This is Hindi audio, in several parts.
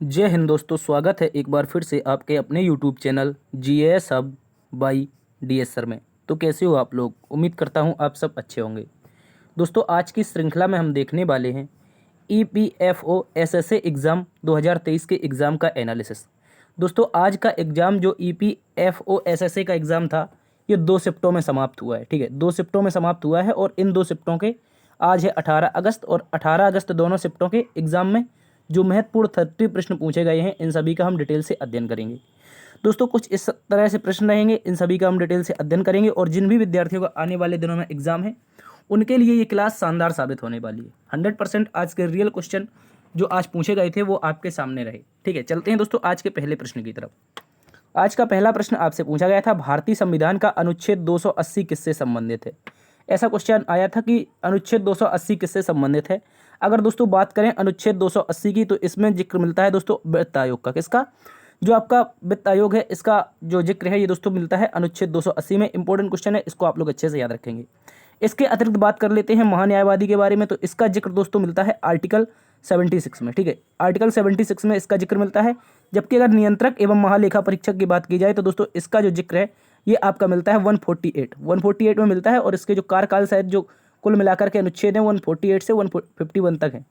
जय हिंद दोस्तों, स्वागत है एक बार फिर से आपके अपने YouTube channel GS hub by DS sir में। तो कैसे हो आप लोग? उम्मीद करता हूं आप सब अच्छे होंगे। दोस्तों, आज की श्रृंखला में हम देखने वाले हैं ईपीएफओ एसएसए एग्ज़ाम 2023 के एग्ज़ाम का एनालिसिस। दोस्तों, आज का एग्ज़ाम जो ईपीएफओ एसएसए का एग्ज़ाम था, ये 2 शिफ्टों में समाप्त हुआ है। ठीक है, 2 शिफ्टों में समाप्त हुआ है और इन 2 शिफ्टों के आज है 18 अगस्त और 18 अगस्त दोनों शिफ्टों के एग्ज़ाम में जो महत्वपूर्ण 30 प्रश्न पूछे गए हैं, इन सभी का हम डिटेल से अध्ययन करेंगे। दोस्तों, कुछ इस तरह से प्रश्न रहेंगे, इन सभी का हम डिटेल से अध्ययन करेंगे और जिन भी विद्यार्थियों का आने वाले दिनों में एग्जाम है, उनके लिए ये क्लास शानदार साबित होने वाली है। 100% आज के रियल क्वेश्चन जो आज पूछे गए थे वो आपके सामने रहे। ठीक है, चलते हैं दोस्तों आज के पहले प्रश्न की तरफ। आज का पहला प्रश्न आपसे पूछा गया था, भारतीय संविधान का अनुच्छेद 280 किससे संबंधित है? ऐसा क्वेश्चन आया था कि अनुच्छेद 280 किससे संबंधित है। अगर दोस्तों बात करें अनुच्छेद 280 की, तो इसमें जिक्र मिलता है दोस्तों वित्त आयोग का। किसका? जो आपका वित्त आयोग है, इसका जो जिक्र है ये दोस्तों मिलता है अनुच्छेद 280 में। इंपॉर्टेंट क्वेश्चन है, इसको आप लोग अच्छे से याद रखेंगे। इसके अतिरिक्त बात कर लेते हैं महान्यायवादी के बारे में, तो इसका जिक्र दोस्तों मिलता है आर्टिकल 76 में। ठीक है, आर्टिकल 76 में इसका जिक्र मिलता है। जबकि अगर नियंत्रक एवं महालेखा परीक्षक की बात की जाए, तो दोस्तों इसका जो जिक्र है ये आपका मिलता है 148 में मिलता है। और इसके जो कार्यकाल शायद जो कुल मिलाकर के अनुच्छेद हैं 148 से 151 तक है।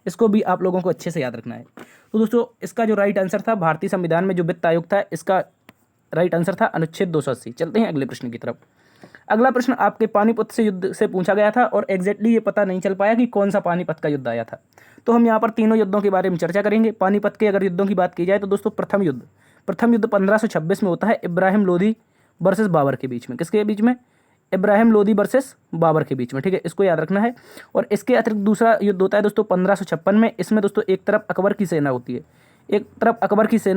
इसको भी आप लोगों को अच्छे से याद रखना है। तो दोस्तों इसका जो राइट आंसर था, भारतीय संविधान में जो वित्त आयोग था, इसका राइट आंसर था अनुच्छेद 280। चलते हैं अगले प्रश्न की तरफ। अगला प्रश्न आपके पानीपत से युद्ध से पूछा गया था और एग्जैक्टली ये पता नहीं चल पाया कि कौन सा पानीपत का युद्ध आया था। तो हम यहाँ पर तीनों युद्धों के बारे में चर्चा करेंगे। पानीपत के अगर युद्धों की बात की जाए, तो दोस्तों प्रथम युद्ध 1526 में होता है इब्राहिम लोदी वर्सेस बाबर के बीच में। किसके बीच में? इब्राहिम लोदी वर्सेस बाबर के बीच में। ठीक है, इसको याद रखना है। और इसके अतिरिक्त दूसरा युद्ध होता है दोस्तों 1556 में। इसमें दोस्तों एक तरफ अकबर की सेना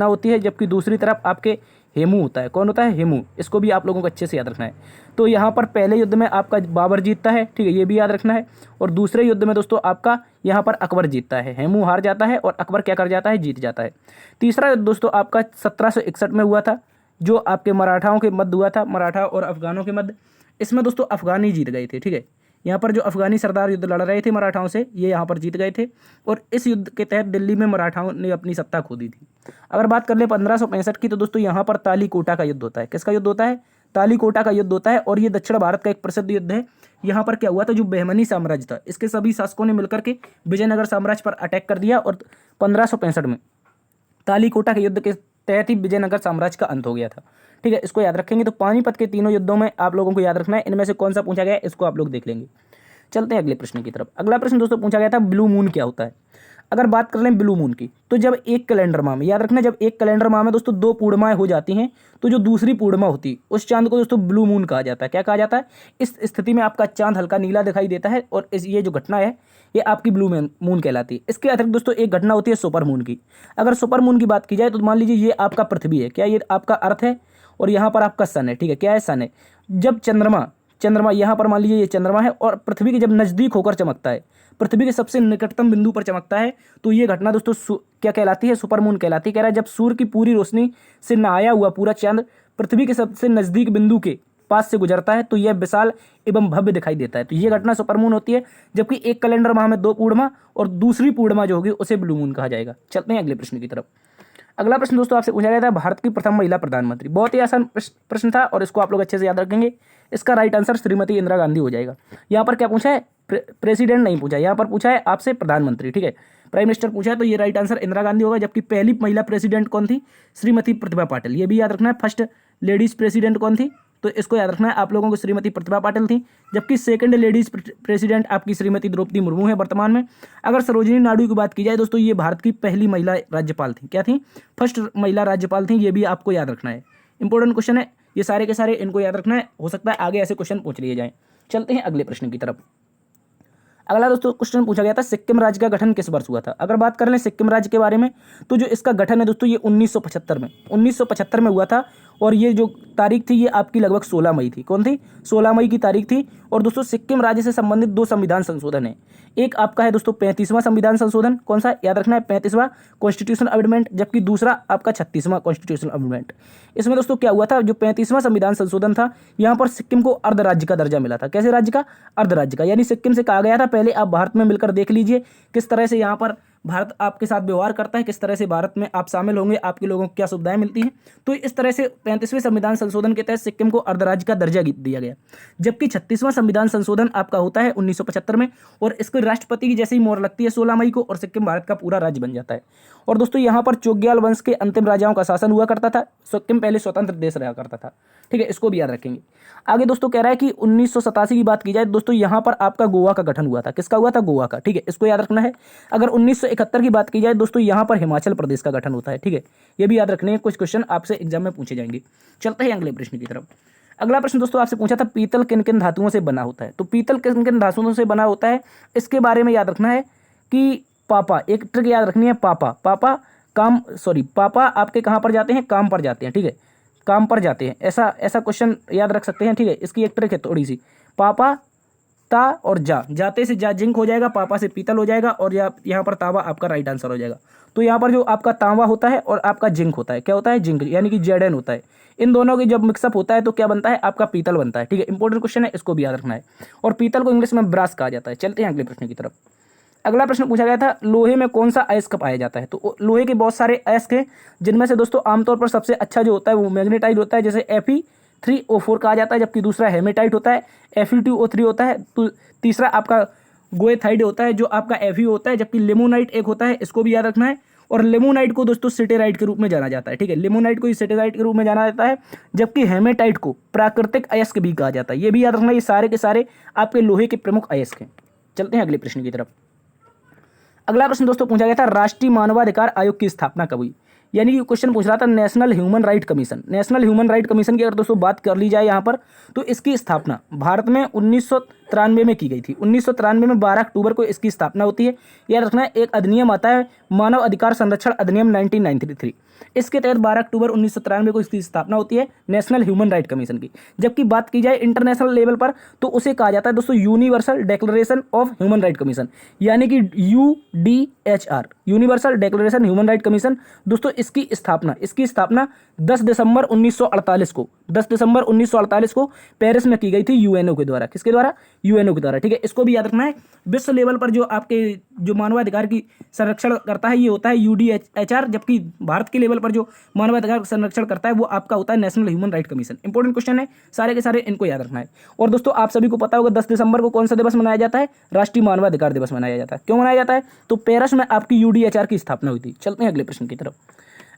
होती है, जबकि दूसरी तरफ आपके हेमू होता है। कौन होता है? हेमू। इसको भी आप लोगों को अच्छे से याद रखना है। तो यहाँ पर पहले युद्ध में आपका बाबर जीतता है, ठीक है, ये भी याद रखना है। और दूसरे युद्ध में दोस्तों आपका यहाँ पर अकबर जीतता है, हेमू हार जाता है और अकबर क्या कर जाता है? जीत जाता है। तीसरा युद्ध दोस्तों आपका 1761 में हुआ था, जो आपके मराठाओं के मध्य हुआ था, मराठा और अफगानों के मध्य। इसमें दोस्तों अफगानी जीत गए थे। ठीक है, यहाँ पर जो अफगानी सरदार युद्ध लड़ रहे थे मराठाओं से, ये यहाँ पर जीत गए थे। और इस युद्ध के तहत दिल्ली में मराठाओं ने अपनी सत्ता खो दी थी। अगर बात कर ले 1565 की, तो दोस्तों यहाँ पर तालीकोटा का युद्ध होता है। किसका युद्ध होता है? तालीकोटा का युद्ध होता है। और ये दक्षिण भारत का एक प्रसिद्ध युद्ध है। यहाँ पर क्या हुआ था, जो बहमनी साम्राज्य था, इसके सभी शासकों ने मिलकर के विजयनगर साम्राज्य पर अटैक कर दिया और 1565 में तालीकोटा के युद्ध के तहत ही विजयनगर साम्राज्य का अंत हो गया था। ठीक है, इसको याद रखेंगे। तो पानीपत के तीनों युद्धों में आप लोगों को याद रखना है, इनमें से कौन सा पूछा गया है, इसको आप लोग देख लेंगे। चलते हैं अगले प्रश्न की तरफ। अगला प्रश्न दोस्तों पूछा गया था, ब्लू मून क्या होता है? अगर बात कर लें ब्लू मून की, तो जब एक कैलेंडर माह में, याद रखना, जब एक कैलेंडर माह में दोस्तों 2 पूर्णिमाएं हो जाती हैं, तो जो दूसरी पूर्णिमा होती है उस चांद को दोस्तों ब्लू मून कहा जाता है। क्या कहा जाता है? इस स्थिति में आपका चांद हल्का नीला दिखाई देता है और ये जो घटना है ये आपकी ब्लू मून कहलाती है। इसके अतिरिक्त दोस्तों एक घटना होती है सुपर मून की। अगर सुपर मून की बात की जाए, तो मान लीजिए ये आपका पृथ्वी है, क्या ये आपका अर्थ है, और यहाँ पर आपका सन है। ठीक है, क्या है? सन है। जब चंद्रमा यहाँ पर मान लीजिए ये चंद्रमा है और पृथ्वी के जब नज़दीक होकर चमकता है, पृथ्वी के सबसे निकटतम बिंदु पर चमकता है, तो ये घटना दोस्तों क्या कहलाती है? सुपर मून कहलाती है। कह रहा है जब सूर्य की पूरी रोशनी से नहाया हुआ पूरा चांद पृथ्वी के सबसे नज़दीक बिंदु के पास से गुजरता है, तो यह विशाल एवं भव्य दिखाई देता है। तो ये घटना सुपर मून होती है। जबकि एक कैलेंडर माह में 2 पूर्णिमा और दूसरी पूर्णिमा जो होगी उसे ब्लू मून कहा जाएगा। चलते हैं अगले प्रश्न की तरफ। अगला प्रश्न दोस्तों आपसे पूछा गया था, भारत की प्रथम महिला प्रधानमंत्री। बहुत ही आसान प्रश्न था और इसको आप लोग अच्छे से याद रखेंगे। इसका राइट आंसर श्रीमती इंदिरा गांधी हो जाएगा। यहाँ पर क्या पूछा है? प्रेसिडेंट नहीं पूछा, यहाँ पर पूछा है आपसे प्रधानमंत्री। ठीक है, प्राइम मिनिस्टर पूछा है, तो ये राइट आंसर इंदिरा गांधी होगा। जबकि पहली महिला प्रेसिडेंट कौन थी? श्रीमती प्रतिभा पाटिल। ये भी याद रखना है। फर्स्ट लेडीज प्रेसिडेंट कौन थी? तो इसको याद रखना है आप लोगों को, श्रीमती प्रतिभा पाटिल थी। जबकि सेकंड लेडीज प्रेसिडेंट आपकी श्रीमती द्रौपदी मुर्मू है वर्तमान में। अगर सरोजिनी नायडू की बात की जाए दोस्तों, ये भारत की पहली महिला राज्यपाल थी। क्या थी? फर्स्ट महिला राज्यपाल थी। ये भी आपको याद रखना है, इंपॉर्टेंट क्वेश्चन है ये सारे के सारे, इनको याद रखना है। हो सकता है आगे ऐसे क्वेश्चन पूछ लिए जाएं। चलते हैं अगले प्रश्न की तरफ। अगला दोस्तों क्वेश्चन पूछा गया था, सिक्किम राज्य का गठन किस वर्ष हुआ था? अगर बात कर लें सिक्किम राज्य के बारे में, तो जो इसका गठन है दोस्तों ये 1975 में हुआ था। और ये जो तारीख थी ये आपकी लगभग 16 मई थी। कौन थी? 16 मई की तारीख थी। और दोस्तों सिक्किम राज्य से संबंधित 2 संविधान संशोधन है। एक आपका है दोस्तों 35वां संविधान संशोधन। कौन सा? याद रखना है 35वां कॉन्स्टिट्यूशन अमेंडमेंट। जबकि दूसरा आपका 36वां कॉन्स्टिट्यूशन अमेंडमेंट। इसमें दोस्तों क्या हुआ था, जो 35वां संविधान संशोधन था, यहाँ पर सिक्किम को अर्ध राज्य का दर्जा मिला था। कैसे राज्य का? अर्ध राज्य का। यानी सिक्किम से कहा गया था पहले आप भारत में मिलकर देख लीजिए किस तरह से यहाँ पर भारत आपके साथ व्यवहार करता है, किस तरह से भारत में आप शामिल होंगे, आपके लोगों को क्या सुविधाएं मिलती हैं। तो इस तरह से 35वें संविधान संशोधन के तहत सिक्किम को अर्धराज्य का दर्जा दिया गया। जबकि 36वां संविधान संशोधन आपका होता है 1975 में, और इसको राष्ट्रपति की जैसे ही मोहर लगती है 16 मई को, और सिक्किम भारत का पूरा राज्य बन जाता है। और दोस्तों यहाँ पर चोग्याल वंश के अंतिम राजाओं का शासन हुआ करता था। सिक्किम पहले स्वतंत्र देश रहा करता था, ठीक है, इसको भी याद रखेंगे। आगे दोस्तों कह रहा है कि 1987 की बात की जाए दोस्तों, यहाँ पर आपका गोवा का गठन हुआ था। किसका हुआ था? गोवा का, ठीक है, इसको याद रखना है। अगर 1971 की बात की जाए दोस्तों, यहाँ पर हिमाचल प्रदेश का गठन होता है, ठीक है, ये भी याद रखने हैं, कुछ क्वेश्चन आपसे एग्जाम में पूछे जाएंगे। चलते हैं अगले प्रश्न की तरफ। अगला प्रश्न दोस्तों आपसे पूछा था पीतल किन किन धातुओं से बना होता है। तो पीतल किन किन धातुओं से बना होता है, इसके बारे में याद रखना है कि पापा, एक ट्रिक याद रखनी है, पापा आपके कहाँ पर जाते हैं? काम पर जाते हैं, ठीक है, काम पर जाते हैं, ऐसा क्वेश्चन याद रख सकते हैं, ठीक है। इसकी एक ट्रिक है थोड़ी सी, पापा ता और जाते से जा जिंक हो जाएगा, पापा से पीतल हो जाएगा, और यहाँ पर तांबा आपका राइट आंसर हो जाएगा। तो यहाँ पर जो आपका तांबा होता है और आपका जिंक होता है, क्या होता है? जिंक, यानी कि Zn होता है। इन दोनों की जब मिक्सअप होता है तो क्या बनता है? आपका पीतल बनता है, ठीक है, इंपॉर्टेंट क्वेश्चन है, इसको भी याद रखना है। और पीतल को इंग्लिश में ब्रास कहा जाता है। चलते हैं अगले प्रश्न की तरफ। अगला प्रश्न पूछा गया था लोहे में कौन सा अयस्क पाया जाता है। तो लोहे के बहुत सारे अयस्क हैं, जिनमें से दोस्तों आमतौर पर सबसे अच्छा जो होता है वो मैग्नेटाइट होता है, जैसे Fe3O4 कहा जाता है, जबकि दूसरा हेमेटाइट होता है, Fe2O3 होता है, तो तीसरा आपका गोएथाइड होता है जो आपका Fe होता है, जबकि लिमोनाइट एक होता है, इसको भी याद रखना है। और लिमोनाइट को दोस्तों सिटेराइट के रूप में जाना जाता है, ठीक है, लिमोनाइट को सिटेराइट के रूप में जाना जाता है, जबकि हेमेटाइट को प्राकृतिक अयस्क भी कहा जाता है। ये भी याद रखना, ये सारे के सारे आपके लोहे के प्रमुख अयस्क हैं। चलते हैं अगले प्रश्न की तरफ। अगला प्रश्न दोस्तों पूछा गया था राष्ट्रीय मानवाधिकार आयोग की स्थापना कब हुई। यानी कि क्वेश्चन पूछ रहा था national human right commission. National human right commission की अगर दोस्तों बात कर ली जाए यहाँ पर, तो इसकी स्थापना भारत में 1993 में की गई थी। 1993 में 12 अक्टूबर को इसकी स्थापना होती है। याद रखना है, एक अधिनियम आता है मानव अधिकार संरक्षण अधिनियम 1993, इसके तहत 12 अक्टूबर 1993 को इसकी स्थापना होती है नेशनल ह्यूमन राइट कमीशन की। जबकि बात की जाए इंटरनेशनल लेवल पर, तो उसे कहा जाता है दोस्तों universal declaration of human right commission, यानी कि UDHR, universal declaration human right commission. दोस्तों इसकी स्थापना 10 दिसंबर 1948 को पेरिस में की गई थी UNO के द्वारा। किसके द्वारा? UNO के द्वारा, ठीक है, इसको भी याद रखना है। विश्व लेवल पर जो आपके जो मानवाधिकार की संरक्षण करता है ये होता है UDHR, जबकि भारत के लेवल पर जो मानवाधिकार संरक्षण करता है वो आपका होता है national human right commission. Important question है, सारे के सारे इनको याद रखना है। और दोस्तों आप सभी को पता होगा 10 दिसंबर को कौन सा दिवस मनाया जाता है? राष्ट्रीय मानवाधिकार दिवस मनाया जाता है। क्यों मनाया जाता है? तो पेरिस में आपकी UDHR की स्थापना हुई थी। चलते हैं अगले प्रश्न की तरफ।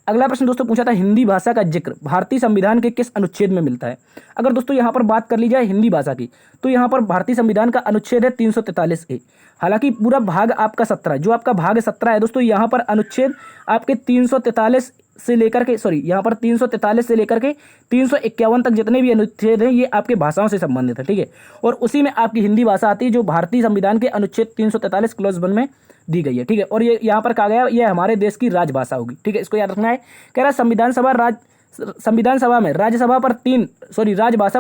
अगला प्रश्न दोस्तों पूछा था हिंदी भाषा का जिक्र भारतीय संविधान के किस अनुच्छेद में मिलता है। अगर दोस्तों यहाँ पर बात कर ली जाए हिंदी भाषा की, तो यहाँ पर भारतीय संविधान का अनुच्छेद है 343A। हालांकि पूरा भाग आपका 17, जो आपका भाग 17 है दोस्तों, यहाँ पर अनुच्छेद आपके 343 से लेकर के यहाँ पर 343 से लेकर के 351 तक जितने भी अनुच्छेद हैं ये आपके भाषाओं से संबंधित है, ठीक है। और उसी में आपकी हिंदी भाषा आती है जो भारतीय संविधान के अनुच्छेद 343 क्लॉज 1 में दी गई है, ठीक है। और ये यहाँ पर कहा गया ये हमारे देश की राजभाषा होगी, ठीक है, इसको याद रखना है। कह रहा संविधान सभा में राजभाषा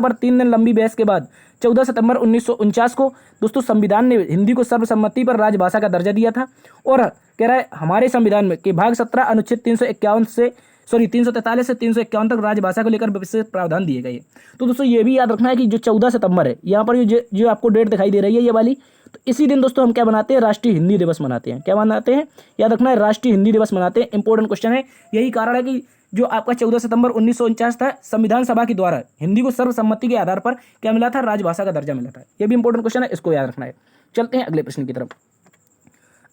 पर 3 दिन लंबी बहस के बाद 14 सितंबर 1949 को दोस्तों संविधान ने हिंदी को सर्वसम्मति पर राजभाषा का दर्जा दिया था। और कह रहा है हमारे संविधान में के भाग 17 अनुच्छेद 343 से 351 तक राजभाषा को लेकर विशेष प्रावधान दिए गए। तो दोस्तों ये भी याद रखना है कि जो 14 सितंबर है यहाँ पर जो आपको डेट दिखाई दे रही है ये वाली, तो इसी दिन दोस्तों हम क्या बनाते हैं? राष्ट्रीय हिंदी दिवस मनाते हैं। क्या मनाते हैं? याद रखना है, राष्ट्रीय हिंदी दिवस मनाते हैं। इंपॉर्टेंट क्वेश्चन है, यही कारण है कि जो आपका 14 सितंबर 1949 था, संविधान सभा के द्वारा हिंदी को सर्वसम्मति के आधार पर क्या मिला था? राजभाषा का दर्जा मिला था। यह भी इंपॉर्टेंट क्वेश्चन है, इसको याद रखना है। चलते हैं अगले प्रश्न की तरफ।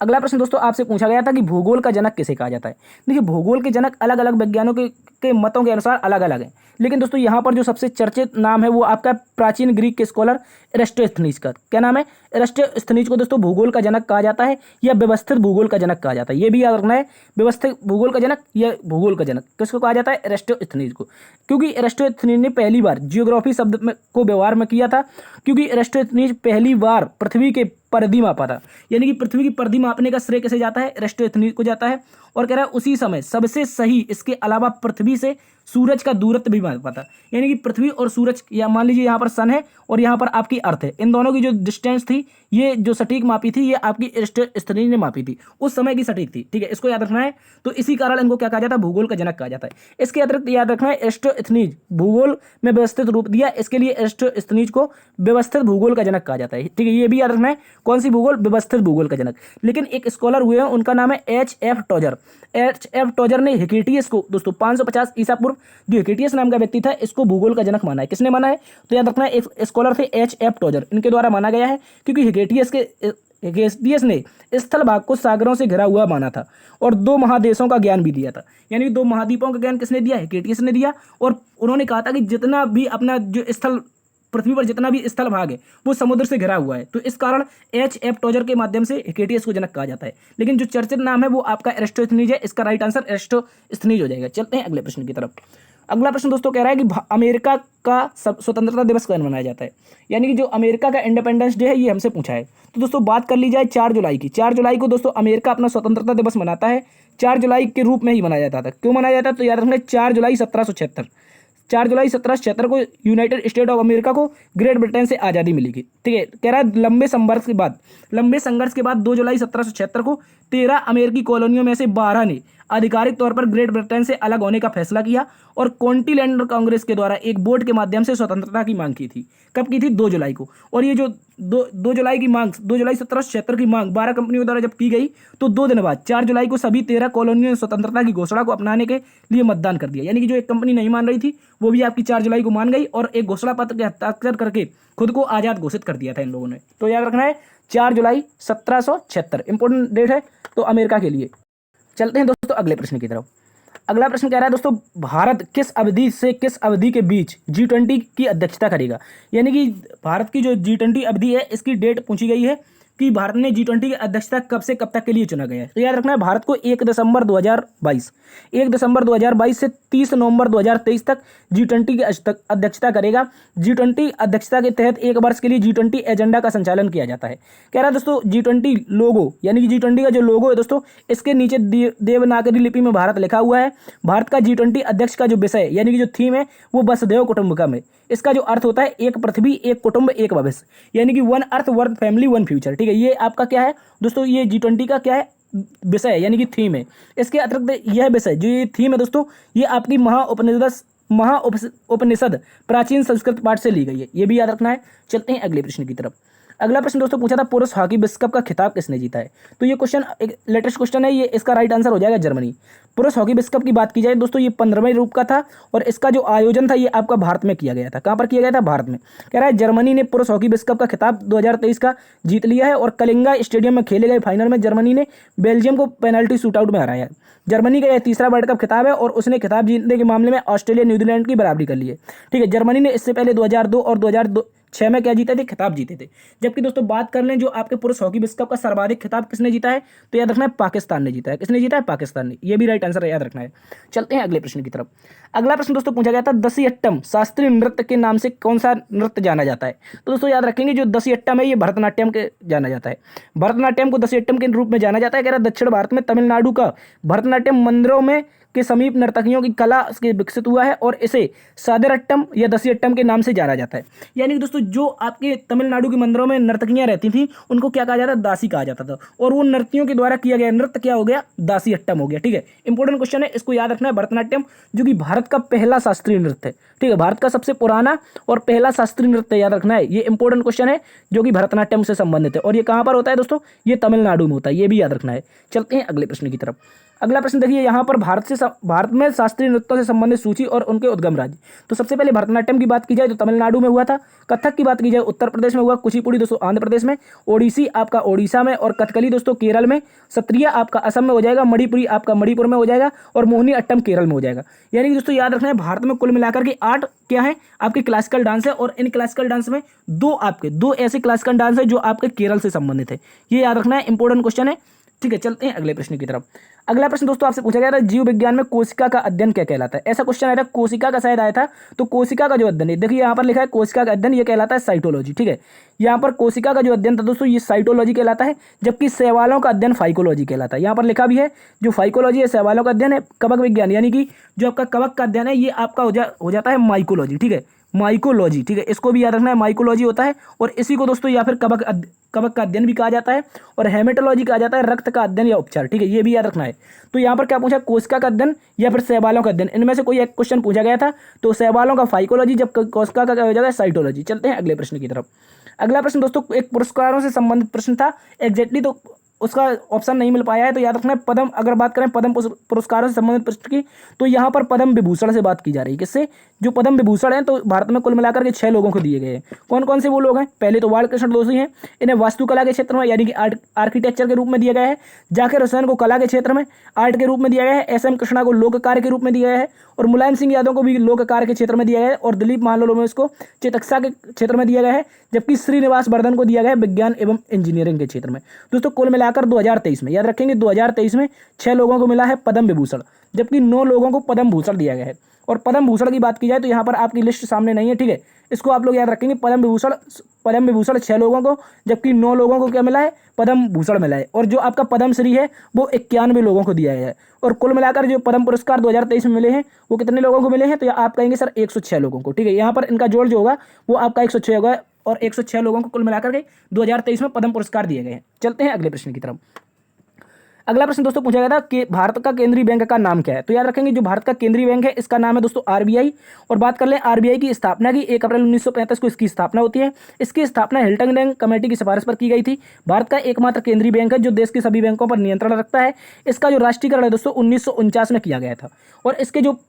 अगला प्रश्न दोस्तों आपसे पूछा गया था कि भूगोल का जनक किसे कहा जाता है। देखिए भूगोल के जनक अलग अलग वैज्ञानिकों के मतों के अनुसार अलग अलग हैं, लेकिन दोस्तों यहाँ पर जो सबसे चर्चित नाम है वो आपका प्राचीन ग्रीक के स्कॉलर एरिस्टोस्थनीज का। क्या नाम है? एरिस्टोस्थनीज को दोस्तों भूगोल का जनक कहा जाता है या व्यवस्थित भूगोल का जनक कहा जाता है। ये भी याद रखना है, व्यवस्थित भूगोल का जनक या भूगोल का जनक किसको कहा जाता है? एरिस्टोस्थनीज को, क्योंकि एरिस्टोस्थनीज ने पहली बार जियोग्राफी शब्द को व्यवहार में किया था, क्योंकि एरिस्टोस्थनीज पहली बार पृथ्वी के परिधि मापा था। यानी कि पृथ्वी की परिधि मापने का श्रेय किसे जाता है? एरिस्टोस्थनीज को जाता है। और कह रहा है उसी समय सबसे सही इसके अलावा पृथ्वी से सूरज का दूरत्व भी मापा था। यानी कि पृथ्वी और सूरज, या मान लीजिए यहाँ पर सन है और यहाँ पर आपकी अर्थ है, इन दोनों की जो डिस्टेंस थी, ये जो सटीक मापी थी, ये आपकी एरिस्टोस्थनीज ने मापी थी, उस समय की सटीक थी, ठीक है, इसको याद रखना है। तो इसी कारण इनको क्या कहा जाता है? भूगोल का जनक कहा जाता है। इसके अतिरिक्त याद रखना है एरिस्टोस्थनीज भूगोल में व्यवस्थित रूप दिया, इसके लिए एरिस्टोस्थनीज को व्यवस्थित भूगोल का जनक कहा जाता है, ठीक है, ये भी याद रखना है। कौन सी भूगोल? व्यवस्थित भूगोल का जनक। लेकिन एक स्कॉलर हुए हैं, उनका नाम है H.F. टॉजर। H.F. टॉजर ने हिकेटियस को दोस्तों 550 ईसा पूर्व, जो हिकेटियस नाम का व्यक्ति था, इसको भूगोल का जनक माना है। किसने माना है? तो याद रखना है, एक स्कॉलर थे H.F. टॉजर, इनके द्वारा माना गया है, क्योंकि हिकेटियस ने स्थल भाग को सागरों से घिरा हुआ माना था और 2 महादेशों का ज्ञान भी दिया था। यानी 2 महाद्वीपों का ज्ञान किसने दिया? हिकेटियस ने दिया। और उन्होंने कहा था कि जितना भी अपना जो स्थल, पृथ्वी पर जितना भी स्थल भाग है वो समुद्र से घिरा हुआ है, तो इस कारण H.F. टॉजर के माध्यम से हिकेटियस को जनक कहा जाता है। लेकिन जो चर्चित नाम है वो आपका एरिस्टोस्थनीज है। इसका राइट आंसर एरिस्टोस्थनीज हो जाएगा। चलते हैं अगले प्रश्न की तरफ। अगला प्रश्न दोस्तों कह रहा है कि अमेरिका का स्वतंत्रता दिवस कब मनाया जाता है? यानी कि जो अमेरिका का इंडिपेंडेंस डे है, ये हमसे पूछा है। तो दोस्तों बात कर ली जाए 4 जुलाई की। 4 जुलाई को दोस्तों अमेरिका अपना स्वतंत्रता दिवस मनाता है। 4 जुलाई के रूप में ही मनाया जाता था। क्यों मनाया जाता है? तो याद रखना 4 जुलाई 1776। 4 जुलाई 1776 को यूनाइटेड स्टेट ऑफ अमेरिका को ग्रेट ब्रिटेन से आज़ादी मिलेगी। ठीक है, कह रहा है लंबे संघर्ष के बाद 2 जुलाई 1776 को 13 अमेरिकी कॉलोनियों में से 12 ने आधिकारिक तौर पर ग्रेट ब्रिटेन से अलग होने का फैसला किया और कॉन्टिनेंटल कांग्रेस के द्वारा एक वोट के माध्यम से स्वतंत्रता की मांग की थी। कब की थी? 2 जुलाई को। और ये जो 2 जुलाई की मांग, 2 जुलाई 1776 की मांग 12 कंपनियों द्वारा जब की गई, तो 2 दिन बाद 4 जुलाई को सभी 13 कॉलोनियों ने स्वतंत्रता की घोषणा को अपनाने के लिए मतदान कर दिया। यानी कि जो एक कंपनी नहीं मान रही थी, वो भी आपकी 4 जुलाई को मान गई और एक घोषणा पत्र के हस्ताक्षर करके खुद को आज़ाद घोषित कर दिया था इन लोगों ने। तो याद रखना है 4 जुलाई 1776 इंपॉर्टेंट डेट है तो अमेरिका के लिए। चलते हैं दोस्तों अगले प्रश्न की तरफ। अगला प्रश्न कह रहा है दोस्तों, भारत किस अवधि से किस अवधि के बीच G20 की अध्यक्षता करेगा? यानी कि भारत की जो G20 अवधि है, इसकी डेट पूछी गई है कि भारत ने G20 की अध्यक्षता कब से कब तक के लिए चुना गया है। तो याद रखना है भारत को 1 दिसंबर 2022 से 30 नवंबर 2023 तक G20 की अध्यक्षता करेगा। G20 अध्यक्षता के तहत 1 वर्ष के लिए G20 एजेंडा का संचालन किया जाता है। कह रहा है दोस्तों G20 लोगो, यानी कि G20 का जो लोगो है दोस्तों, इसके नीचे देवनागरी लिपि में भारत लिखा हुआ है। भारत का G20 अध्यक्ष का जो विषय यानी कि जो थीम है वो वसुधैव कुटुंबकम है। इसका जो अर्थ होता है एक पृथ्वी, एक कुटुंब, एक भविष्य, यानी कि 1 अर्थ 1 फैमिली 1 फ्यूचर। ठीक है, ये आपका क्या है दोस्तों? ये G20 का क्या है? विषय है, यानी कि थीम है। इसके अतिरिक्त यह विषय जो ये थीम है दोस्तों, ये आपकी महाउपनिषद प्राचीन संस्कृत पाठ से ली गई है। ये भी याद रखना है। चलते हैं अगले प्रश्न की तरफ। अगला प्रश्न दोस्तों पूछा था, पुरुष हॉकी विश्व कप का खिताब किसने जीता है? तो ये क्वेश्चन एक लेटेस्ट क्वेश्चन है। ये इसका राइट आंसर हो जाएगा जर्मनी। पुरुष हॉकी विश्व कप की बात की जाए दोस्तों, ये 15वें रूप का था और इसका जो आयोजन था ये आपका भारत में किया गया था। कहाँ पर किया गया था? भारत में। कह रहा है जर्मनी ने पुरुष हॉकी विश्व कप का खिताब 2023 का जीत लिया है और कलिंगा स्टेडियम में खेले गए फाइनल में जर्मनी ने बेल्जियम को पेनल्टी शूटआउट में हराया है। जर्मनी का यह तीसरा वर्ल्ड कप खिताब है और उसने खिताब जीतने के मामले में ऑस्ट्रेलिया न्यूजीलैंड की बराबरी कर ली है। ठीक है, जर्मनी ने इससे पहले 2002 और 2006 में क्या जीते थे? खिताब जीते थे। जबकि दोस्तों बात कर लें जो आपके पुरुष हॉकी विश्व कप का सर्वाधिक खिताब किसने जीता है, तो याद रखना है पाकिस्तान ने जीता है। किसने जीता है? पाकिस्तान ने। ये भी राइट आंसर याद रखना है। चलते हैं अगले प्रश्न की तरफ। अगला प्रश्न दोस्तों पूछा गया था, दसियट्टम शास्त्रीय नृत्य के नाम से कौन सा नृत्य जाना जाता है? तो दोस्तों याद रखेंगे जो दसियट्टम है ये भरतनाट्यम के जाना जाता है। भरतनाट्यम को दसियट्टम के रूप में जाना जाता है। कह रहा दक्षिण भारत में तमिलनाडु का भरतनाट्यम मंदिरों में के समीप नर्तकियों की कला इसके विकसित हुआ है और इसे सादरट्टम या दसियट्टम के नाम से जाना जाता है। यानी कि दोस्तों जो आपके तमिलनाडु के मंदिरों में नर्तकियां रहती थी उनको क्या कहा जाता था? दासी कहा जाता था। और वो नर्तकियों के द्वारा किया गया नृत्य क्या हो गया? दासियट्टम हो गया। ठीक है, इंपॉर्टेंट क्वेश्चन है, इसको याद रखना है। भरतनाट्यम जो कि भारत का पहला शास्त्रीय नृत्य है। ठीक है, भारत का सबसे पुराना और पहला शास्त्रीय नृत्य याद रखना है। ये इंपॉर्टेंट क्वेश्चन है जो कि भरतनाट्यम से संबंधित है और ये कहाँ पर होता है दोस्तों? ये तमिलनाडु में होता है। ये भी याद रखना है। चलते हैं अगले प्रश्न की तरफ। अगला प्रश्न देखिए, यहाँ पर भारत में शास्त्रीय नृत्यों से संबंधित सूची और उनके उद्गम राज्य। तो सबसे पहले भरतनाट्यम की बात की जाए तो तमिलनाडु में हुआ था। कथक की बात की जाए उत्तर प्रदेश में हुआ। कुचिपुड़ी दोस्तों आंध्र प्रदेश में। ओडिसी आपका ओडिशा में और कथकली दोस्तों केरल में। सत्रिया आपका असम में हो जाएगा। मणिपुरी आपका मणिपुर में हो जाएगा और मोहिनी अट्टम केरल में हो जाएगा। यानी कि दोस्तों याद रखना है भारत में कुल मिलाकर के 8 क्या है आपके क्लासिकल डांस है और इन क्लासिकल डांस में दो ऐसे क्लासिकल डांस है जो आपके केरल से संबंधित है। ये याद रखना है, इंपॉर्टेंट क्वेश्चन है। ठीक है, चलते हैं अगले प्रश्न की तरफ। अगला प्रश्न दोस्तों आपसे पूछा गया था, जीव विज्ञान में कोशिका का अध्ययन क्या कहलाता है? ऐसा क्वेश्चन आया था, कोशिका का शायद आया था। तो कोशिका का जो अध्ययन है, देखिए यहाँ पर लिखा है कोशिका का अध्ययन, ये कहलाता है साइटोलॉजी। ठीक है, यहाँ पर कोशिका का जो अध्ययन था दोस्तों ये साइटोलॉजी कहलाता है, जबकि शैवालों का अध्ययन फाइकोलॉजी कहलाता है। यहाँ पर लिखा भी है जो फाइकोलॉजी है शैवालों का अध्ययन है। कवक विज्ञान यानी कि जो आपका कवक का अध्ययन है ये आपका हो जाता है माइकोलॉजी। ठीक है, माइकोलॉजी। ठीक है, इसको भी याद रखना है, माइकोलॉजी होता है। और इसी को दोस्तों या फिर कवक का अध्ययन भी कहा जाता है और हेमेटोलॉजी कहा जाता है, रक्त का अध्ययन या उपचार। ठीक है, ये भी याद रखना है। तो यहाँ पर क्या पूछा, कोशिका का अध्ययन या फिर शैवालों का अध्ययन, इनमें से कोई एक क्वेश्चन पूछा गया था। तो शैवालों का फाइकोलॉजी, जब कोशिका का क्या हो जाएगा साइटोलॉजी। चलते हैं अगले प्रश्न की तरफ। अगला प्रश्न दोस्तों एक पुरस्कारों से संबंधित प्रश्न था, एग्जैक्टली तो उसका ऑप्शन नहीं मिल पाया है, तो याद रखना है पद्म, अगर बात करें पद्म पुरस्कारों से संबंधित प्रश्न की, तो यहाँ पर पद्म विभूषण से बात की जा रही है। किससे? जो पद्म विभूषण हैं, तो भारत में कुल मिलाकर के 6 लोगों को दिए गए हैं। कौन कौन से वो लोग हैं? पहले तो बालकृष्ण दोषी हैं, इन्हें वास्तुकला के क्षेत्र में यानी कि आर्किटेक्चर के रूप में दिया गया है। जाकिर हुसैन को कला के क्षेत्र में आर्ट के रूप में दिया गया है। एस एम कृष्णा को लोक कार्य के रूप में दिया गया है, और मुलायम सिंह यादव को भी लोक कार्य के क्षेत्र में दिया गया है, और दिलीप महालोलो में इसको चिकित्सा के क्षेत्र में दिया गया है। जबकि श्रीनिवास वर्धन को दिया गया है विज्ञान एवं इंजीनियरिंग के क्षेत्र में। दोस्तों कुल मिलाकर 2023 में, याद रखेंगे 2023 में 6 लोगों को मिला है पद्म विभूषण, जबकि 9 लोगों को पद्म भूषण दिया गया है। और पद्म भूषण की बात की जाए तो यहाँ पर आपकी लिस्ट सामने नहीं है, ठीक है, इसको आप लोग याद रखेंगे। पद्म विभूषण 6 लोगों को, जबकि 9 लोगों को क्या मिला है? पद्म भूषण मिला है। और जो आपका पद्म श्री है वो 91 लोगों को दिया गया है। और कुल मिलाकर जो पद्म पुरस्कार 2023 में मिले हैं वो कितने लोगों को मिले हैं? तो आप कहेंगे सर 106 लोगों को, ठीक है। यहाँ पर इनका जोड़ जो होगा वो आपका 106 होगा, और 106 लोगों को कुल मिलाकर के 2023 में पद्म पुरस्कार दिए गए हैं। चलते हैं अगले प्रश्न की तरफ। अगला प्रश्न दोस्तों पूछा गया था कि भारत का केंद्रीय बैंक का नाम क्या है? तो याद रखेंगे जो भारत का केंद्रीय बैंक है इसका नाम है दोस्तों आरबीआई। और बात कर लें आरबीआई की स्थापना की, 1 अप्रैल 1935 को इसकी स्थापना होती है। इसकी स्थापना हिल्टन बैंक कमेटी की सिफारिश पर की गई थी। भारत का एकमात्र केंद्रीय बैंक है जो देश के सभी बैंकों पर नियंत्रण रखता है। इसका जो राष्ट्रीयकरण है दोस्तों 1949 में किया गया था। और इसके जो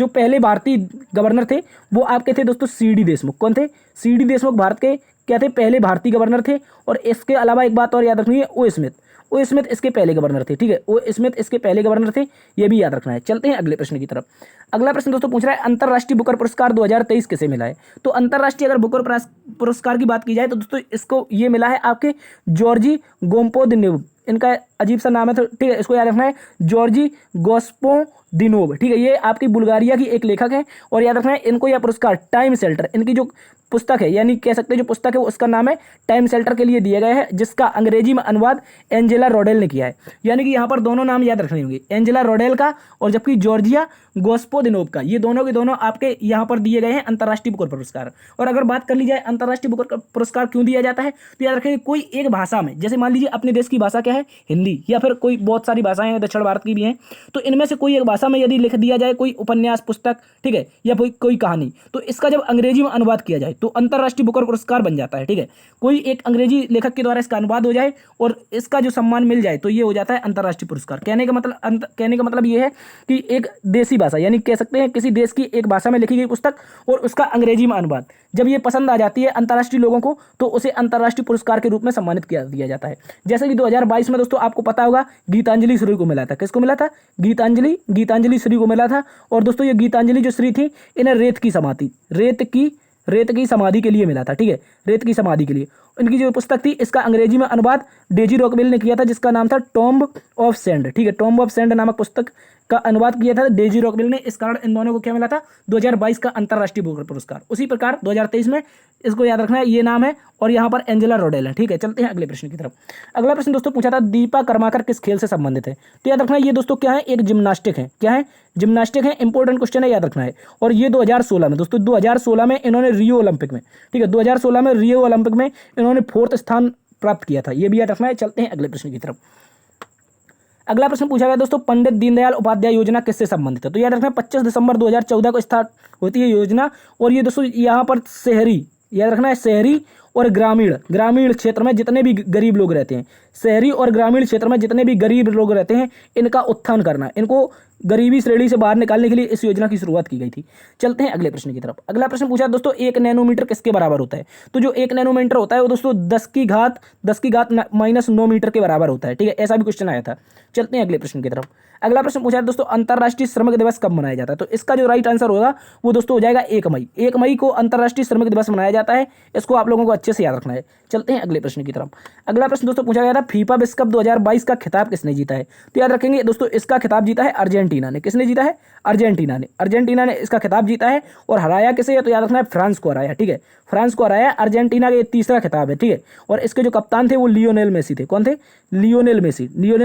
पहले भारतीय गवर्नर थे वो आपके थे दोस्तों सीडी देशमुख। कौन थे? सीडी देशमुख भारत के क्या थे? पहले भारतीय गवर्नर थे। और इसके अलावा एक बात और याद रखनी है, ओ स्मिथ इसके पहले गवर्नर थे, ठीक है, ओ स्मिथ इसके पहले गवर्नर थे, ये भी याद रखना है। चलते हैं अगले प्रश्न की तरफ। अगला प्रश्न दोस्तों पूछ रहा है अंतर्राष्ट्रीय बुकर पुरस्कार 2023 किसे मिला है? तो अंतर्राष्ट्रीय अगर बुकर पुरस्कार की बात की जाए तो दोस्तों इसको ये मिला है आपके जॉर्जी गोस्पोदिनोव। इनका अजीब सा नाम है, तो ठीक है, इसको याद रखना है, जॉर्जी गोस्पोदिनोव, ठीक है। ये आपकी बुल्गारिया की एक लेखक है। और याद रखना है इनको यह पुरस्कार टाइम शेल्टर, इनकी जो पुस्तक है यानी कह सकते हैं जो पुस्तक है वो उसका नाम है टाइम शेल्टर के लिए दिया गया है, जिसका अंग्रेजी में अनुवाद एंजेला रोडेल ने किया है। यानी कि यहाँ पर दोनों नाम याद रखने होंगे, एंजेला रोडेल का और जबकि जॉर्जिया गोस्पोदिनोव का, ये दोनों के दोनों आपके यहाँ पर दिए गए हैं अंतर्राष्ट्रीय बुकर पुरस्कार। और अगर बात कर ली जाए अंतर्राष्ट्रीय बुकर पुरस्कार क्यों दिया जाता है, तो याद रखेंगे कोई एक भाषा में, जैसे मान लीजिए अपने देश की भाषा क्या है? हिंदी, या फिर कोई बहुत सारी भाषाएं हैं दक्षिण भारत की भी हैं, तो इनमें से कोई एक भाषा में यदि लिख दिया जाए कोई उपन्यास पुस्तक, ठीक है, या कोई कहानी, तो इसका जब अंग्रेजी में अनुवाद किया जाए तो अंतर्राष्ट्रीय बुकर पुरस्कार बन जाता है, ठीक है। कोई एक अंग्रेजी लेखक के द्वारा इसका अनुवाद हो जाए और इसका जो सम्मान मिल जाए तो ये हो जाता है अंतर्राष्ट्रीय पुरस्कार। कहने का मतलब ये है कि एक देसी भाषा यानी कह सकते हैं किसी देश की एक भाषा में लिखी गई पुस्तक और उसका अंग्रेजी में अनुवाद जब ये पसंद आ जाती है अंतर्राष्ट्रीय लोगों को तो उसे अंतर्राष्ट्रीय पुरस्कार के रूप में सम्मानित दिया जाता है। जैसे कि 2022 में दोस्तों आपको पता होगा गीतांजलि श्री को मिला था। किसको मिला था? गीतांजलि श्री को मिला था। और दोस्तों ये गीतांजलि जो श्री थी इन्हें रेत की समाधि के लिए मिला था, ठीक है, रेत की समाधि के लिए। इनकी जो पुस्तक थी इसका अंग्रेजी में अनुवाद डेजी रॉकवेल ने किया था, जिसका नाम था टॉम्ब ऑफ सैंड, ठीक है, टॉम्ब ऑफ सैंड नामक पुस्तक का अनुवाद किया था डेजी रॉकवेल ने। इस कारण इन दोनों को क्या मिला था? 2022 का अंतर्राष्ट्रीय बुकर पुरस्कार। उसी प्रकार 2023 में इसको याद रखना है, ये नाम है और यहाँ पर एंजेला रोडेल है, ठीक है। चलते हैं अगले प्रश्न की तरफ। अगला प्रश्न दोस्तों पूछा था दीपा कर्माकर किस खेल से संबंधित है? तो याद रखना है ये दोस्तों क्या है? एक जिम्नास्टिक है। क्या है? जिम्नास्टिक है। इंपॉर्टेंट क्वेश्चन है, याद रखना है। और ये 2016 में दोस्तों 2016 में इन्होंने रियो ओलंपिक में, ठीक है, 2016 में रियो ओलंपिक में इन्होंने 4th स्थान प्राप्त किया था, ये भी याद रखना है। चलते हैं अगले प्रश्न की तरफ। अगला प्रश्न पूछा गया दोस्तों पंडित दीनदयाल उपाध्याय योजना किससे संबंधित है? तो याद रखना 25 दिसंबर 2014 को स्टार्ट होती है योजना। और ये दोस्तों यहाँ पर शहरी, याद रखना है, शहरी और ग्रामीण क्षेत्र में जितने भी गरीब लोग रहते हैं, शहरी और ग्रामीण क्षेत्र में जितने भी गरीब लोग रहते हैं इनका उत्थान करना, इनको गरीबी श्रेणी से बाहर निकालने के लिए इस योजना की शुरुआत की गई थी। चलते हैं अगले प्रश्न की तरफ। अगला प्रश्न पूछा दोस्तों 1 नैनोमीटर किसके बराबर होता है? तो जो 1 नैनोमीटर होता है वो दोस्तों 10 की घात -9 मीटर के बराबर होता है, ठीक है, ऐसा भी क्वेश्चन आया था। चलते हैं अगले प्रश्न की तरफ। अगला प्रश्न पूछा है दोस्तों अंतर्राष्ट्रीय श्रमिक दिवस कब मनाया जाता है? तो इसका जो राइट आंसर होगा वो दोस्तों हो जाएगा 1 मई। 1 मई को अंतर्राष्ट्रीय श्रमिक दिवस मनाया जाता है। इसको आप लोगों को अच्छे से याद रखना है। चलते हैं अगले प्रश्न की तरफ। अगला प्रश्न दोस्तों पूछा गया था फीफा विश्व कप 2022 का खिताब किसने जीता है? तो याद रखेंगे दोस्तों इसका खिताब जीता है अर्जेंटीना ने। किसने जीता है? अर्जेंटीना ने इसका खिताब जीता है। और हराया किसे है? तो याद रखना है फ्रांस को हराया, ठीक है, फ्रांस को हराया। अर्जेंटीना का ये तीसरा खिताब है, ठीक है। और इसके जो कप्तान थे वो लियोनेल मेसी थे। कौन थे? लियोनेल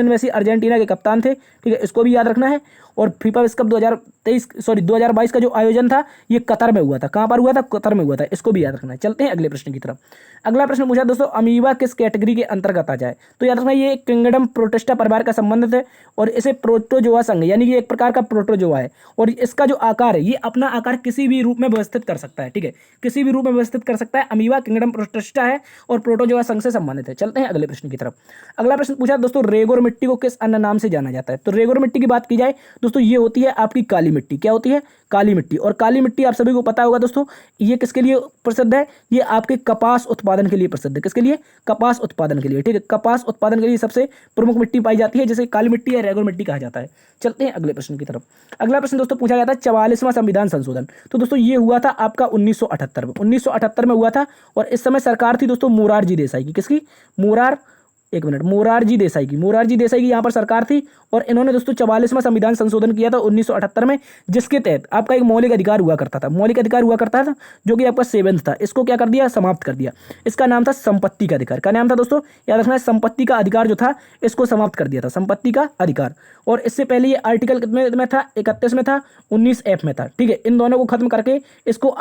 मेसी अर्जेंटीना के कप्तान थे, ठीक है, इसको भी याद रखना है। और फीफा विश्व कप 2022 का जो आयोजन था ये कतर में हुआ था। कहाँ पर हुआ था? कतर में हुआ था, इसको भी याद रखना है। चलते हैं अगले प्रश्न की तरफ। अगला प्रश्न पूछा दोस्तों, अमीबा किस कैटेगरी के अंतर्गत आ जाए? तो याद रखना ये किंगडम प्रोटिस्टा परिवार का संबंधित है और इसे प्रोटोजोआ संघ यानी कि एक प्रकार का प्रोटोजोआ है और इसका जो आकार है ये अपना आकार किसी भी रूप में व्यवस्थित कर सकता है। ठीक है, किसी भी रूप में व्यवस्थित कर सकता है। अमीबा किंगडम प्रोटिस्टा है और प्रोटोजोआ संघ से संबंधित है। चलते हैं अगले प्रश्न की तरफ। अगला प्रश्न पूछा दोस्तों, रेगोर मिट्टी को किस अन्य नाम से जाना जाता है? तो रेगोर मिट्टी की बात की जाए दोस्तों, ये होती है आपकी काली मिट्टी। क्या होती है? काली मिट्टी। और काली मिट्टी आप सभी को पता होगा दोस्तों, ये किसके लिए प्रसिद्ध है? ये आपके कपास उत्पादन के लिए प्रसिद्ध है। किसके लिए? कपास उत्पादन के लिए। ठीक है, कपास उत्पादन के लिए सबसे प्रमुख मिट्टी पाई जाती है, जिसे काली मिट्टी या रेगोर मिट्टी कहा जाता है। चलते हैं अगले प्रश्न की तरफ। अगला प्रश्न दोस्तों पूछा गया था 44वां संविधान संशोधन। तो दोस्तों ये हुआ था आपका 1978 में। 1978 में हुआ था और इस समय सरकार थी दोस्तों मोरारजी देसाई की। किसकी? मोरारजी देसाई की। मोरारजी देसाई की यहाँ पर सरकार थी और इन्होंने दोस्तों 44वां संविधान संशोधन किया था 1978 में, जिसके तहत आपका एक मौलिक अधिकार हुआ करता था। मौलिक अधिकार हुआ करता था जो कि आपका 7th था। इसको क्या कर दिया? समाप्त कर दिया। इसका नाम था संपत्ति का अधिकार। क्या नाम था दोस्तों? याद रखना है, संपत्ति का अधिकार जो था इसको समाप्त कर दिया था, संपत्ति का अधिकार। और इससे पहले ये आर्टिकल कितने में था? 31 में था, 19F में था। ठीक है, इन दोनों को खत्म करके इसको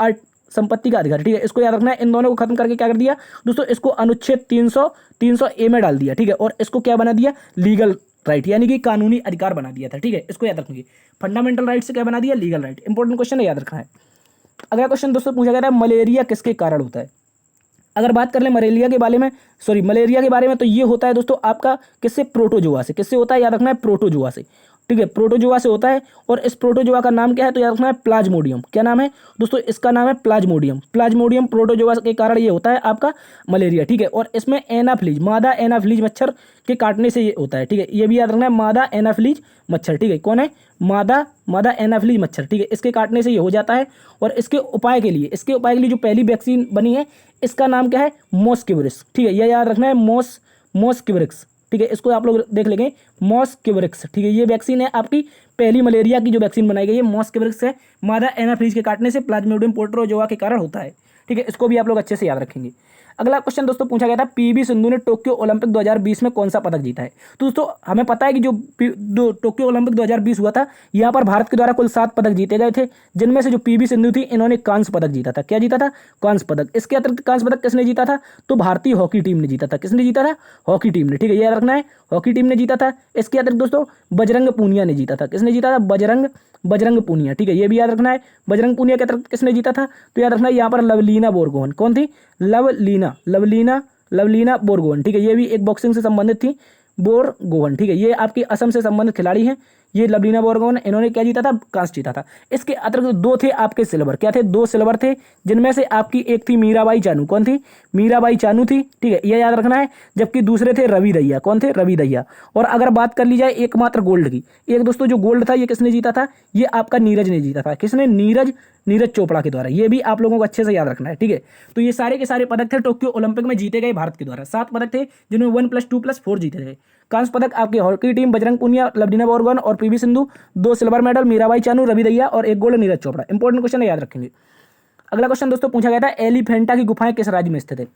संपत्ति का अधिकार। ठीक है, इसको याद रखना है, इन दोनों को खत्म करके क्या कर दिया दोस्तों? इसको अनुच्छेद 300A में डाल दिया। ठीक है, और इसको क्या बना दिया? लीगल राइट यानी कि कानूनी अधिकार बना दिया था। ठीक है, इसको याद रखेंगे। फंडामेंटल राइट से क्या बना दिया? Legal right. इंपॉर्टेंट क्वेश्चन है, याद रखना है। अगला क्वेश्चन दोस्तों पूछा गया था, मलेरिया किसके कारण होता है? अगर बात कर ले मलेरिया के बारे में, तो ये होता है दोस्तों आपका किससे? प्रोटोजोआ से। किससे होता है? याद रखना है, प्रोटोजोआ से। ठीक है, प्रोटोजोआ से होता है और इस प्रोटोजोआ का नाम क्या है? तो याद रखना है, प्लाज्मोडियम। क्या नाम है दोस्तों? इसका नाम है प्लाज्मोडियम। प्लाज्मोडियम प्रोटोजोआ के कारण ये होता है आपका मलेरिया। ठीक है, और इसमें एनाफ्लीज, मादा एनाफ्लीज मच्छर के काटने से ये होता है। ठीक है, ये भी याद रखना है, मादा एनाफ्लीज मच्छर। ठीक है, कौन है? मादा एनाफ्लीज मच्छर। ठीक है, इसके काटने से ये हो जाता है। और इसके उपाय के लिए जो पहली वैक्सीन बनी है इसका नाम क्या है? मॉस्किवरिक्स। ठीक है, यह याद रखना है, मॉस्किवरिक्स। ठीक है, इसको आप लोग देख लेंगे, मॉस्किवरिक्स। ठीक है, ये वैक्सीन है आपकी पहली मलेरिया की जो वैक्सीन बनाई गई है, मॉस्किवरिक्स है। मादा एनाफ्लीज के काटने से प्लाज्मोडियम प्रोटोजोआ के कारण होता है। ठीक है, इसको भी आप लोग अच्छे से याद रखेंगे। अगला क्वेश्चन दोस्तों पूछा गया था, पीवी सिंधु ने टोक्यो ओलंपिक 2020 में कौन सा पदक जीता है? तो दोस्तों हमें पता है कि जो टोक्यो ओलंपिक 2020 हुआ था, यहाँ पर भारत के द्वारा कुल 7 पदक जीते गए थे, जिनमें से जो पीवी सिंधु थी इन्होंने कांस्य पदक जीता था। क्या जीता था? कांस्य पदक। इसके अतिरिक्त कांस्य पदक किसने जीता था? तो भारतीय हॉकी टीम ने जीता था। किसने जीता था? हॉकी टीम ने। ठीक है, याद रखना है, हॉकी टीम ने जीता था। इसके अतिरिक्त दोस्तों बजरंग पूनिया ने जीता था। किसने जीता था? बजरंग पूनिया। ठीक है, ये भी याद रखना है। बजरंग पूनिया के अतिरिक्त किसने जीता था? तो याद रखना है यहाँ पर लवलीना बोरगोहन। कौन थी? लवलीना बोरगोहन। ठीक है, ये भी एक बॉक्सिंग से संबंधित थी, बोरगोहन। ठीक है, ये आपकी असम से संबंधित खिलाड़ी हैं, ये लवलीना बोरगोहन। इन्होंने क्या जीता था? कांस्य जीता था। इसके अतिरिक्त 2 थे आपके सिल्वर। क्या थे? 2 सिल्वर थे, जिनमें से आपकी एक थी मीराबाई चानू। कौन थी? मीराबाई चानू थी। ठीक है, यह याद रखना है। जबकि दूसरे थे रवि दहिया। कौन थे? रवि दहिया। और अगर बात कर ली जाए एकमात्र गोल्ड की, एक दोस्तों जो गोल्ड था ये किसने जीता था? ये आपका नीरज ने जीता था। किसने? नीरज चोपड़ा के द्वारा। ये भी आप लोगों को अच्छे से याद रखना है। ठीक है, तो ये सारे के सारे पदक थे टोक्यो ओलंपिक में जीते गए भारत के द्वारा। 7 पदक थे, जिनमें 1+2+4 जीते थे। कांस्य पदक आपकी हॉकी टीम बजरंग पूनिया, लवलीना बोरगोहन और PV Sindhu. 2 silver medal Mirabai Chanu, Ravi Dahiya और 1 gold Neeraj Chopra. Important question है, याद रखेंगे। अगला क्वेश्चन दोस्तों पूछा गया था, एलिफेंटा की गुफाएं किस राज्य में स्थित है?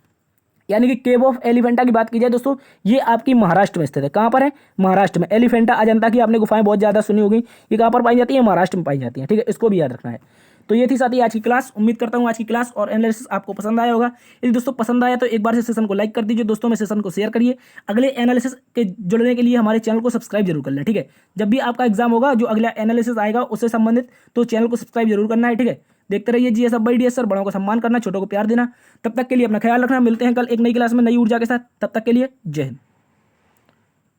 यानी कि केव ऑफ एलिफेंटा की बात की जाए दोस्तों, ये आपकी महाराष्ट्र में स्थित है। कहाँ पर है? महाराष्ट्र में। एलिफेंटा अजंता की आपने गुफाएं बहुत ज़्यादा सुनी होगी, ये कहाँ पर पाई जाती है? महाराष्ट्र में पाई जाती है। ठीक है, इसको भी याद रखना है। तो ये थी साथी आज की क्लास। उम्मीद करता हूँ आज की क्लास और एनालिसिस आपको पसंद आया होगा। यदि दोस्तों पसंद आया तो एक बार से सेशन को लाइक कर दीजिए, दोस्तों में सेशन को शेयर करिए। अगले एनालिसिस के जुड़ने के लिए हमारे चैनल को सब्सक्राइब जरूर कर लें। ठीक है, जब भी आपका एग्जाम होगा, जो अगला एनालिसिस आएगा उससे संबंधित, तो चैनल को सब्सक्राइब जरूर करना है। ठीक है, देखते रहिए GS up by DS sir. बड़ों को सम्मान करना, छोटों को प्यार देना। तब तक के लिए अपना ख्याल रखना। मिलते हैं कल एक नई क्लास में नई ऊर्जा के साथ। तब तक के लिए जय हिंद।